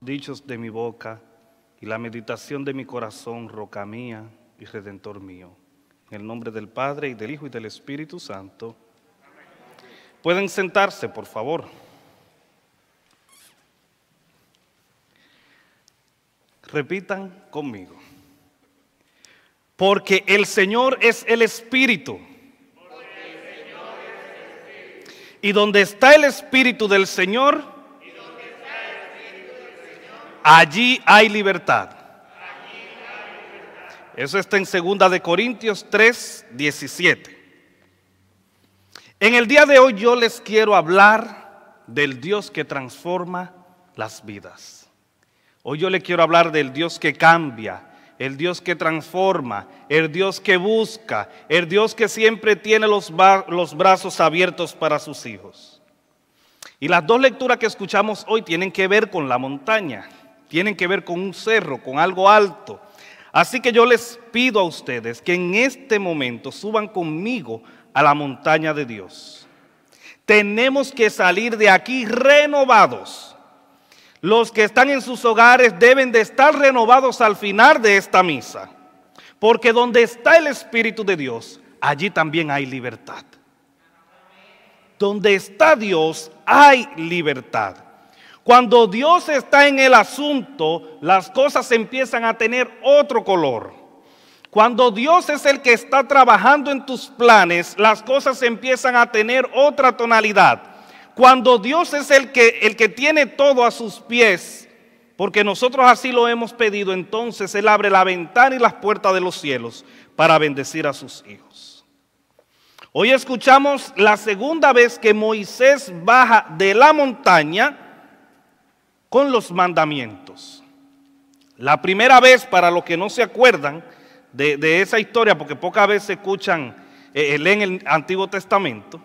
dichos de mi boca y la meditación de mi corazón, roca mía y redentor mío. En el nombre del Padre, y del Hijo, y del Espíritu Santo. Pueden sentarse, por favor. Repitan conmigo. Porque el Señor es el Espíritu. Y donde está el Espíritu del Señor, allí hay libertad. Eso está en 2 de Corintios 3, 17. En el día de hoy yo les quiero hablar del Dios que transforma las vidas. Hoy yo les quiero hablar del Dios que cambia, el Dios que transforma, el Dios que busca, el Dios que siempre tiene los brazos abiertos para sus hijos. Y las dos lecturas que escuchamos hoy tienen que ver con la montaña, tienen que ver con un cerro, con algo alto. Así que yo les pido a ustedes que en este momento suban conmigo a la montaña de Dios. Tenemos que salir de aquí renovados. Los que están en sus hogares deben de estar renovados al final de esta misa. Porque donde está el Espíritu de Dios, allí también hay libertad. Donde está Dios, hay libertad. Cuando Dios está en el asunto, las cosas empiezan a tener otro color. Cuando Dios es el que está trabajando en tus planes, las cosas empiezan a tener otra tonalidad. Cuando Dios es el que tiene todo a sus pies, porque nosotros así lo hemos pedido, entonces Él abre la ventana y las puertas de los cielos para bendecir a sus hijos. Hoy escuchamos la segunda vez que Moisés baja de la montaña con los mandamientos. La primera vez, para los que no se acuerdan de esa historia, porque pocas veces escuchan, leen el Antiguo Testamento,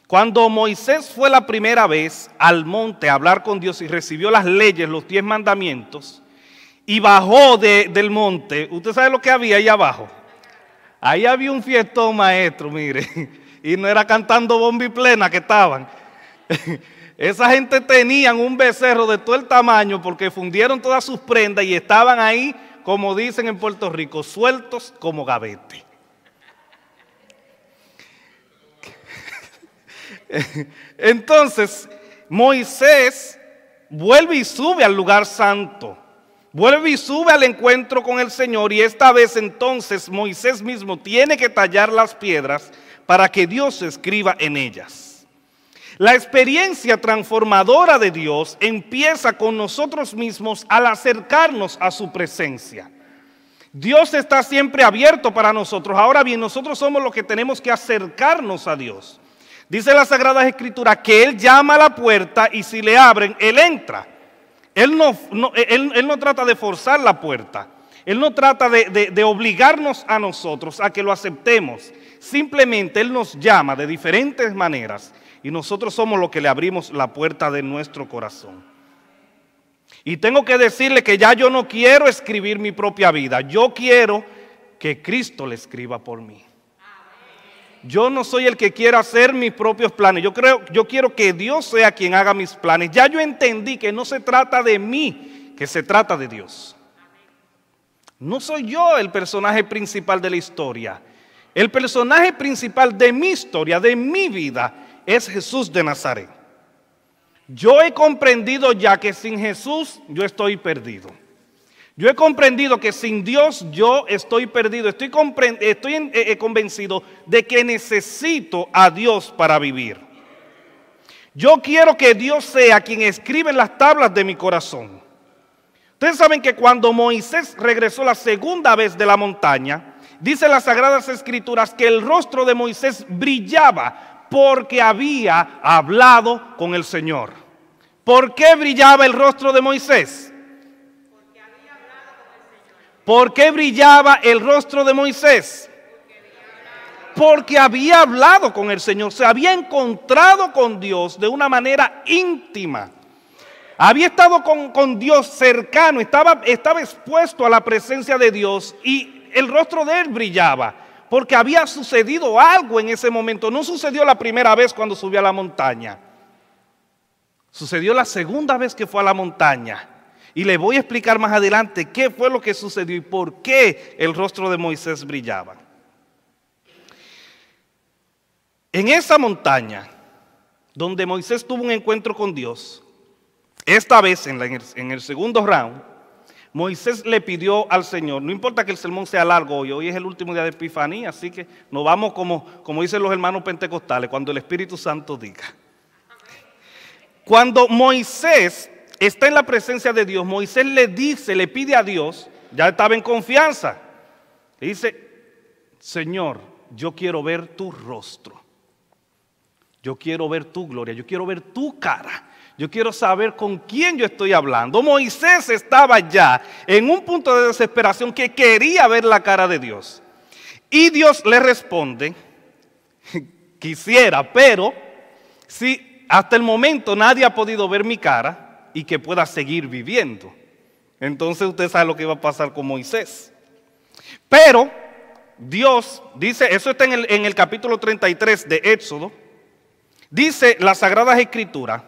cuando Moisés fue la primera vez al monte a hablar con Dios y recibió las leyes, los 10 mandamientos, y bajó del monte, ¿usted sabe lo que había ahí abajo? Ahí había un fiestón, maestro, mire, y no era cantando bomba y plena que estaban. Esa gente tenían un becerro de todo el tamaño porque fundieron todas sus prendas y estaban ahí, como dicen en Puerto Rico, sueltos como gavete. Entonces, Moisés vuelve y sube al lugar santo, vuelve y sube al encuentro con el Señor, y esta vez entonces Moisés mismo tiene que tallar las piedras para que Dios se escriba en ellas. La experiencia transformadora de Dios empieza con nosotros mismos al acercarnos a su presencia. Dios está siempre abierto para nosotros. Ahora bien, nosotros somos los que tenemos que acercarnos a Dios. Dice la Sagrada Escritura que Él llama a la puerta y si le abren, Él entra. Él no trata de forzar la puerta. Él no trata de obligarnos a nosotros a que lo aceptemos. Simplemente Él nos llama de diferentes maneras. Y nosotros somos los que le abrimos la puerta de nuestro corazón. Y tengo que decirle que ya yo no quiero escribir mi propia vida. Yo quiero que Cristo la escriba por mí. Yo no soy el que quiera hacer mis propios planes. Yo quiero que Dios sea quien haga mis planes. Ya yo entendí que no se trata de mí, que se trata de Dios. No soy yo el personaje principal de la historia. El personaje principal de mi historia, de mi vida, es Jesús de Nazaret. Yo he comprendido ya que sin Jesús yo estoy perdido. Yo he comprendido que sin Dios yo estoy perdido. Estoy convencido de que necesito a Dios para vivir. Yo quiero que Dios sea quien escribe en las tablas de mi corazón. Ustedes saben que cuando Moisés regresó la segunda vez de la montaña, dice las Sagradas Escrituras que el rostro de Moisés brillaba porque había hablado con el Señor. ¿Por qué brillaba el rostro de Moisés? Porque había hablado con el Señor. ¿Por qué brillaba el rostro de Moisés? Porque había hablado con el Señor. Se había encontrado con Dios de una manera íntima. Había estado con Dios cercano, estaba expuesto a la presencia de Dios y el rostro de él brillaba. Porque había sucedido algo en ese momento. No sucedió la primera vez cuando subió a la montaña. Sucedió la segunda vez que fue a la montaña. Y le voy a explicar más adelante qué fue lo que sucedió y por qué el rostro de Moisés brillaba. En esa montaña, donde Moisés tuvo un encuentro con Dios, esta vez en el segundo round, Moisés le pidió al Señor, no importa que el sermón sea largo hoy es el último día de Epifanía, así que nos vamos como dicen los hermanos pentecostales, cuando el Espíritu Santo diga. Cuando Moisés está en la presencia de Dios, Moisés le pide a Dios, ya estaba en confianza, le dice, Señor, yo quiero ver tu rostro, yo quiero ver tu gloria, yo quiero ver tu cara, yo quiero saber con quién yo estoy hablando. Moisés estaba ya en un punto de desesperación que quería ver la cara de Dios. Y Dios le responde, quisiera, pero si hasta el momento nadie ha podido ver mi cara y que pueda seguir viviendo. Entonces usted sabe lo que iba a pasar con Moisés. Pero Dios dice, eso está en el capítulo 33 de Éxodo, dice las Sagradas Escrituras,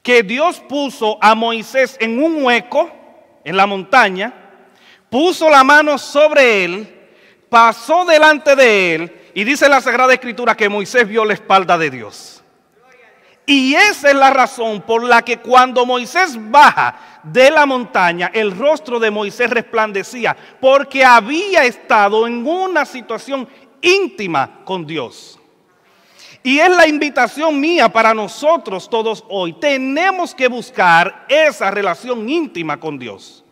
que Dios puso a Moisés en un hueco en la montaña, puso la mano sobre él, pasó delante de él y dice la Sagrada Escritura que Moisés vio la espalda de Dios. Y esa es la razón por la que cuando Moisés baja de la montaña, el rostro de Moisés resplandecía, porque había estado en una situación íntima con Dios. Y es la invitación mía para nosotros todos hoy. Tenemos que buscar esa relación íntima con Dios.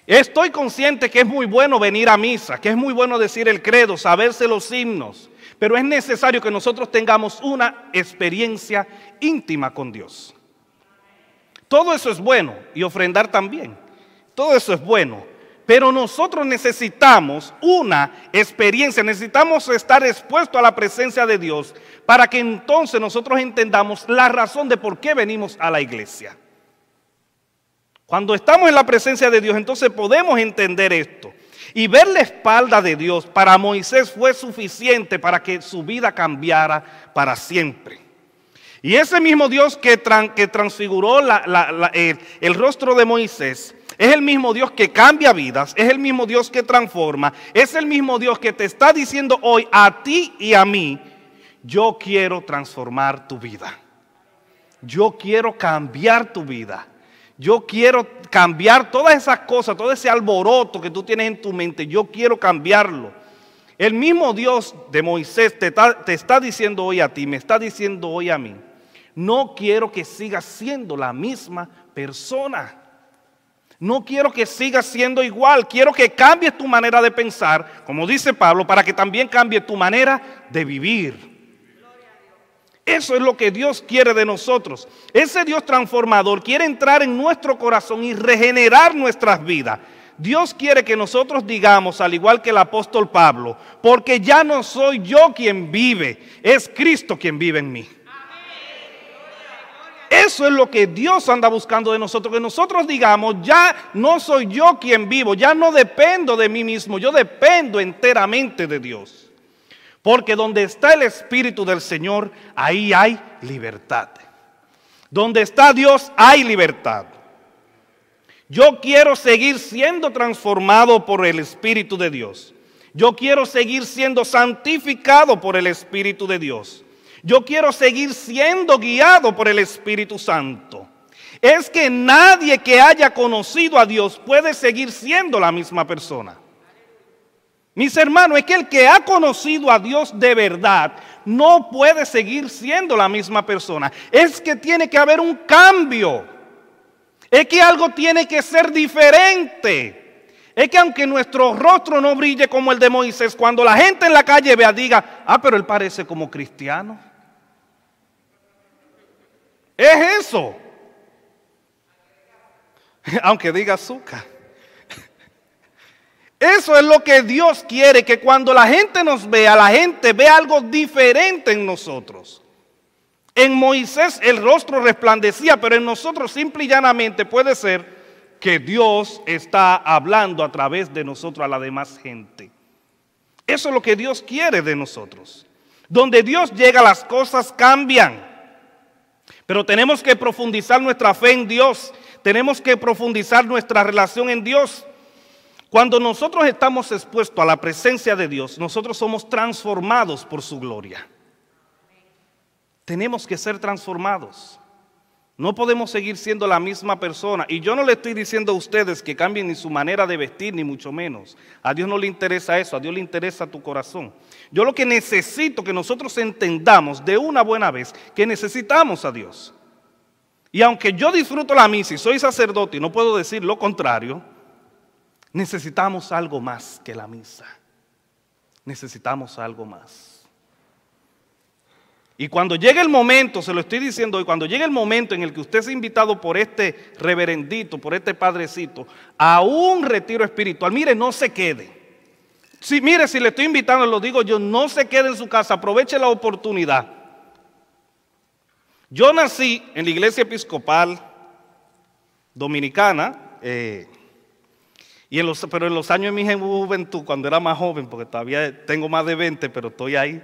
Estoy consciente que es muy bueno venir a misa, que es muy bueno decir el credo, saberse los himnos, pero es necesario que nosotros tengamos una experiencia íntima con Dios. Todo eso es bueno y ofrendar también. Todo eso es bueno. Pero nosotros necesitamos una experiencia, necesitamos estar expuestos a la presencia de Dios para que entonces nosotros entendamos la razón de por qué venimos a la iglesia. Cuando estamos en la presencia de Dios, entonces podemos entender esto. Y ver la espalda de Dios para Moisés fue suficiente para que su vida cambiara para siempre. Y ese mismo Dios que transfiguró el rostro de Moisés, es el mismo Dios que cambia vidas, es el mismo Dios que transforma, es el mismo Dios que te está diciendo hoy a ti y a mí, yo quiero transformar tu vida. Yo quiero cambiar tu vida. Yo quiero cambiar todas esas cosas, todo ese alboroto que tú tienes en tu mente, yo quiero cambiarlo. El mismo Dios de Moisés te está diciendo hoy a ti, me está diciendo hoy a mí, no quiero que sigas siendo la misma persona. No quiero que sigas siendo igual, quiero que cambies tu manera de pensar, como dice Pablo, para que también cambie tu manera de vivir. Eso es lo que Dios quiere de nosotros. Ese Dios transformador quiere entrar en nuestro corazón y regenerar nuestras vidas. Dios quiere que nosotros digamos, al igual que el apóstol Pablo, porque ya no soy yo quien vive, es Cristo quien vive en mí. Eso es lo que Dios anda buscando de nosotros, que nosotros digamos, ya no soy yo quien vivo, ya no dependo de mí mismo, yo dependo enteramente de Dios. Porque donde está el Espíritu del Señor, ahí hay libertad. Donde está Dios, hay libertad. Yo quiero seguir siendo transformado por el Espíritu de Dios. Yo quiero seguir siendo santificado por el Espíritu de Dios. Yo quiero seguir siendo guiado por el Espíritu Santo. Es que nadie que haya conocido a Dios puede seguir siendo la misma persona. Mis hermanos, es que el que ha conocido a Dios de verdad no puede seguir siendo la misma persona. Es que tiene que haber un cambio. Es que algo tiene que ser diferente. Es que aunque nuestro rostro no brille como el de Moisés, cuando la gente en la calle vea, diga, pero él parece como cristiano. Es eso. Aunque diga azúcar. Eso es lo que Dios quiere, que cuando la gente nos vea, la gente vea algo diferente en nosotros. En Moisés el rostro resplandecía, pero en nosotros simple y llanamente puede ser que Dios está hablando a través de nosotros a la demás gente. Eso es lo que Dios quiere de nosotros. Donde Dios llega, las cosas cambian. Pero tenemos que profundizar nuestra fe en Dios. Tenemos que profundizar nuestra relación en Dios. Cuando nosotros estamos expuestos a la presencia de Dios, nosotros somos transformados por su gloria. Tenemos que ser transformados. No podemos seguir siendo la misma persona. Y yo no le estoy diciendo a ustedes que cambien ni su manera de vestir, ni mucho menos. A Dios no le interesa eso, a Dios le interesa tu corazón. Yo lo que necesito que nosotros entendamos de una buena vez, que necesitamos a Dios. Y aunque yo disfruto la misa y soy sacerdote y no puedo decir lo contrario, necesitamos algo más que la misa. Necesitamos algo más. Y cuando llegue el momento, se lo estoy diciendo hoy, cuando llegue el momento en el que usted sea invitado por este reverendito, por este padrecito, a un retiro espiritual, mire, no se quede. Sí, mire, si le estoy invitando, lo digo yo, no se quede en su casa, aproveche la oportunidad. Yo nací en la iglesia episcopal dominicana, pero en los años de mi juventud, cuando era más joven, porque todavía tengo más de 20, pero estoy ahí.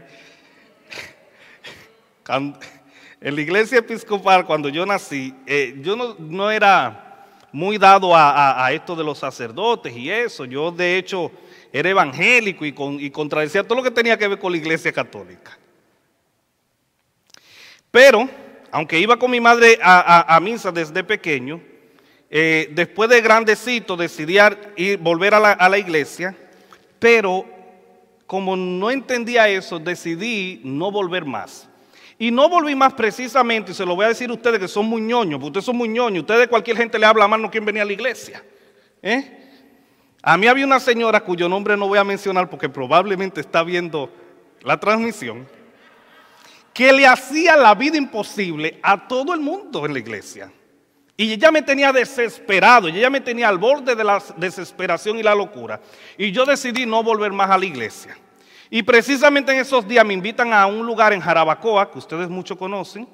En la iglesia episcopal, cuando yo nací, yo no era muy dado a esto de los sacerdotes y eso. Yo, de hecho, era evangélico y contradecía todo lo que tenía que ver con la iglesia católica. Pero, aunque iba con mi madre a misa desde pequeño, después de grandecito decidí volver a la iglesia, pero como no entendía eso, decidí no volver más. Y no volví más precisamente, y se lo voy a decir a ustedes que son muy ñoños, porque ustedes son muy ñoños, ustedes cualquier gente le habla mal, no quieren venir a la iglesia. A mí había una señora cuyo nombre no voy a mencionar porque probablemente está viendo la transmisión, que le hacía la vida imposible a todo el mundo en la iglesia. Y ella me tenía desesperado, y ella me tenía al borde de la desesperación y la locura. Y yo decidí no volver más a la iglesia. Y precisamente en esos días me invitan a un lugar en Jarabacoa, que ustedes mucho conocen,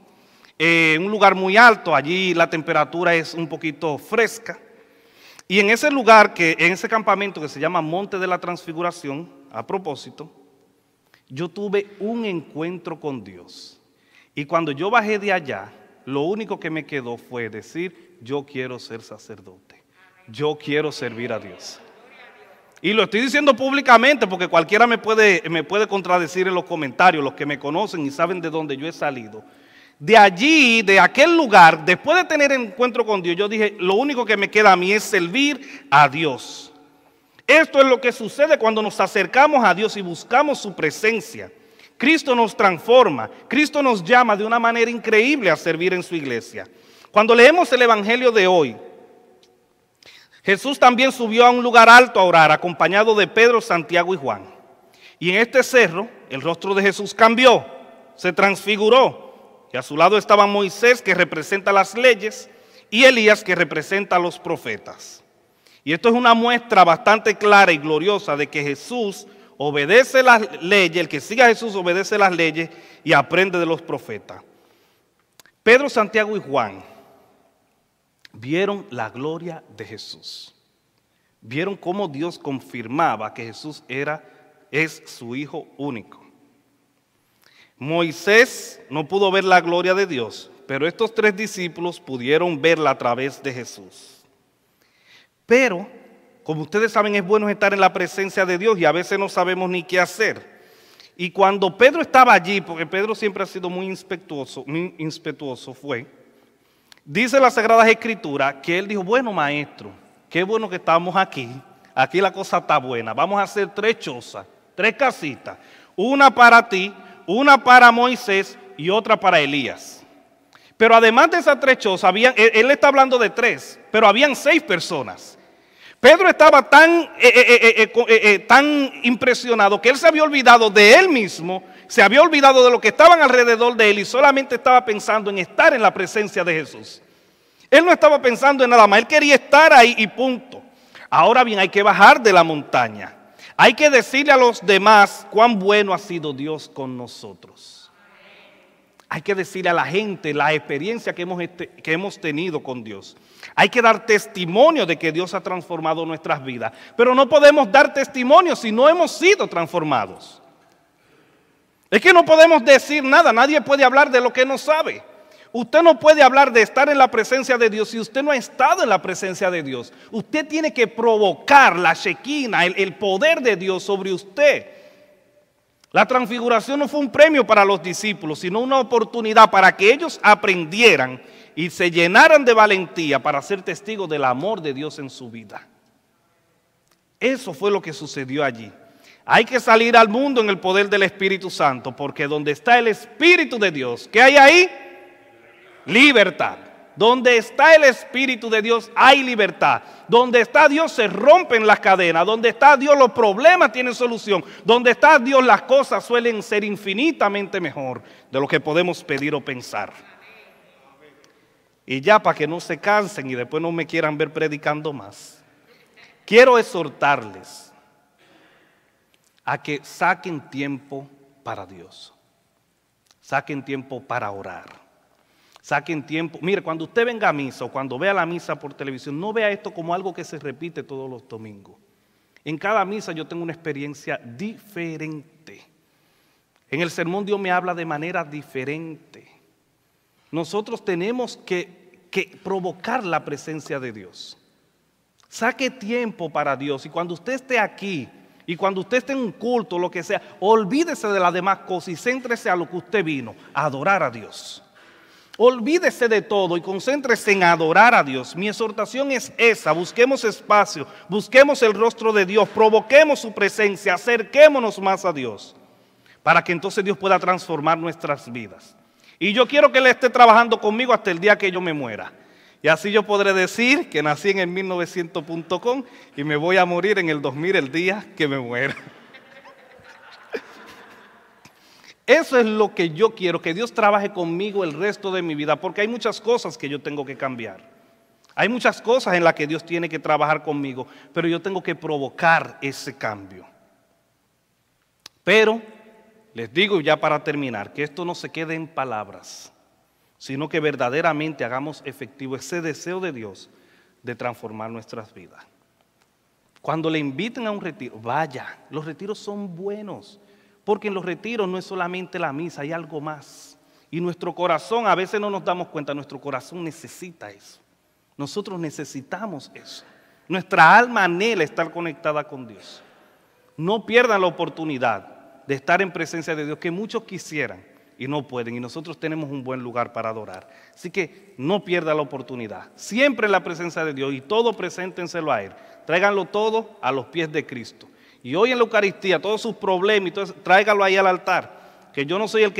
un lugar muy alto, allí la temperatura es un poquito fresca. Y en ese lugar, en ese campamento que se llama Monte de la Transfiguración, a propósito, yo tuve un encuentro con Dios. Y cuando yo bajé de allá, lo único que me quedó fue decir, yo quiero ser sacerdote, yo quiero servir a Dios. Y lo estoy diciendo públicamente porque cualquiera me puede contradecir en los comentarios, los que me conocen y saben de dónde yo he salido. De allí, de aquel lugar, después de tener encuentro con Dios, yo dije, lo único que me queda a mí es servir a Dios. Esto es lo que sucede cuando nos acercamos a Dios y buscamos su presencia. Cristo nos transforma, Cristo nos llama de una manera increíble a servir en su iglesia. Cuando leemos el evangelio de hoy, Jesús también subió a un lugar alto a orar, acompañado de Pedro, Santiago y Juan. Y en este cerro, el rostro de Jesús cambió, se transfiguró. Y a su lado estaba Moisés, que representa las leyes, y Elías, que representa a los profetas. Y esto es una muestra bastante clara y gloriosa de que Jesús obedece las leyes, el que siga a Jesús obedece las leyes y aprende de los profetas. Pedro, Santiago y Juan vieron la gloria de Jesús. Vieron cómo Dios confirmaba que Jesús es su Hijo único. Moisés no pudo ver la gloria de Dios, pero estos 3 discípulos pudieron verla a través de Jesús. Pero, como ustedes saben, es bueno estar en la presencia de Dios y a veces no sabemos ni qué hacer. Y cuando Pedro estaba allí, porque Pedro siempre ha sido muy impetuoso fue, dice la Sagrada Escritura que él dijo, bueno maestro, qué bueno que estamos aquí la cosa está buena, vamos a hacer 3 chozas, 3 casitas, una para ti, una para Moisés y otra para Elías. Pero además de esas 3 chozas, él está hablando de 3, pero habían 6 personas. Pedro estaba tan impresionado que él se había olvidado de él mismo, se había olvidado de lo que estaban alrededor de él y solamente estaba pensando en estar en la presencia de Jesús. Él no estaba pensando en nada más, él quería estar ahí y punto. Ahora bien, hay que bajar de la montaña. Hay que decirle a los demás cuán bueno ha sido Dios con nosotros. Hay que decirle a la gente la experiencia que hemos tenido con Dios. Hay que dar testimonio de que Dios ha transformado nuestras vidas. Pero no podemos dar testimonio si no hemos sido transformados. Es que no podemos decir nada, nadie puede hablar de lo que no sabe. Usted no puede hablar de estar en la presencia de Dios si usted no ha estado en la presencia de Dios. Usted tiene que provocar la Shekinah, el poder de Dios sobre usted. La transfiguración no fue un premio para los discípulos, sino una oportunidad para que ellos aprendieran y se llenaran de valentía para ser testigos del amor de Dios en su vida. Eso fue lo que sucedió allí. Hay que salir al mundo en el poder del Espíritu Santo, porque donde está el Espíritu de Dios, ¿qué hay ahí? Libertad. Donde está el Espíritu de Dios hay libertad. Donde está Dios se rompen las cadenas. Donde está Dios los problemas tienen solución. Donde está Dios las cosas suelen ser infinitamente mejor de lo que podemos pedir o pensar. Y ya para que no se cansen y después no me quieran ver predicando más, quiero exhortarles a que saquen tiempo para Dios. Saquen tiempo para orar. Saquen tiempo. Mire, cuando usted venga a misa o cuando vea la misa por televisión, no vea esto como algo que se repite todos los domingos. En cada misa yo tengo una experiencia diferente. En el sermón Dios me habla de manera diferente. Nosotros tenemos que provocar la presencia de Dios. Saque tiempo para Dios. Y cuando usted esté aquí, y cuando usted esté en un culto, lo que sea, olvídese de las demás cosas y céntrese a lo que usted vino, a adorar a Dios. Olvídese de todo y concéntrese en adorar a Dios. Mi exhortación es esa: busquemos espacio, busquemos el rostro de Dios, provoquemos su presencia, acerquémonos más a Dios, para que entonces Dios pueda transformar nuestras vidas. Y yo quiero que Él esté trabajando conmigo hasta el día que yo me muera. Y así yo podré decir que nací en el 1900.com y me voy a morir en el 2000 el día que me muera. Eso es lo que yo quiero, que Dios trabaje conmigo el resto de mi vida, porque hay muchas cosas que yo tengo que cambiar. Hay muchas cosas en las que Dios tiene que trabajar conmigo, pero yo tengo que provocar ese cambio. Pero les digo ya para terminar, que esto no se quede en palabras, sino que verdaderamente hagamos efectivo ese deseo de Dios de transformar nuestras vidas. Cuando le inviten a un retiro, vaya, los retiros son buenos. Porque en los retiros no es solamente la misa, hay algo más. Y nuestro corazón, a veces no nos damos cuenta, nuestro corazón necesita eso. Nosotros necesitamos eso. Nuestra alma anhela estar conectada con Dios. No pierdan la oportunidad de estar en presencia de Dios, que muchos quisieran y no pueden. Y nosotros tenemos un buen lugar para adorar. Así que no pierdan la oportunidad. Siempre en la presencia de Dios y todo preséntenselo a Él. Tráiganlo todo a los pies de Cristo. Y hoy en la Eucaristía, todos sus problemas y todo eso, tráigalo ahí al altar. Que yo no soy el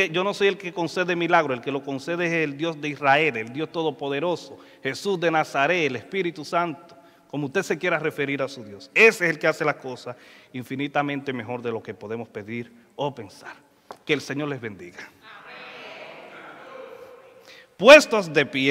que concede milagros, el que lo concede es el Dios de Israel, el Dios Todopoderoso, Jesús de Nazaret, el Espíritu Santo, como usted se quiera referir a su Dios. Ese es el que hace las cosas infinitamente mejor de lo que podemos pedir o pensar. Que el Señor les bendiga. Puestos de pie.